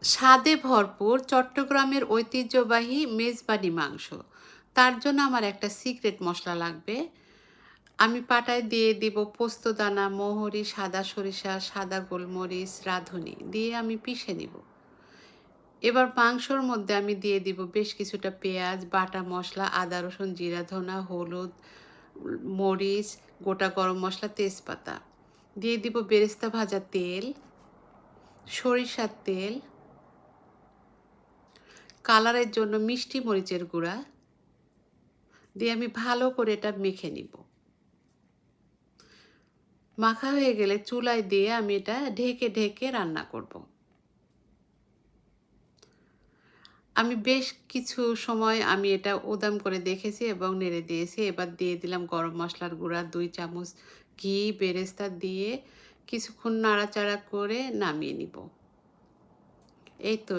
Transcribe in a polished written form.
স্বাদে ভরপুর চট্টগ্রামের ঐতিহ্যবাহী মেজবানি মাংস। তার জন্য আমার একটা সিক্রেট মশলা লাগবে। আমি পাটায় দিয়ে দিব পোস্তদানা, মৌহরি, সাদা সরিষা, সাদা গোলমরিচ, রাঁধুনি দিয়ে আমি পিষে নিব। এবার মাংসর মধ্যে আমি দিয়ে দিব বেশ কিছুটা পেঁয়াজ, বাটা মশলা, আদা, রসুন, জিরা, ধনা, হলুদ, মরিচ, গোটা গরম মশলা, তেজপাতা। দিয়ে দিব বেরেস্তা ভাজা তেল, সরিষার তেল, কালারের জন্য মিষ্টি মরিচের গুঁড়া দিয়ে আমি ভালো করে এটা মেখে নিব। মাখা হয়ে গেলে চুলায় দিয়ে আমি এটা ঢেকে ঢেকে রান্না করব। আমি বেশ কিছু সময় আমি এটা উদাম করে দেখেছি এবং নেড়ে দিয়েছি। এবার দিয়ে দিলাম গরম মশলার গুঁড়া, 2 চামচ ঘি, বেরেস্তা দিয়ে কিছুক্ষণ নাড়াচাড়া করে নামিয়ে নিব। এই তো।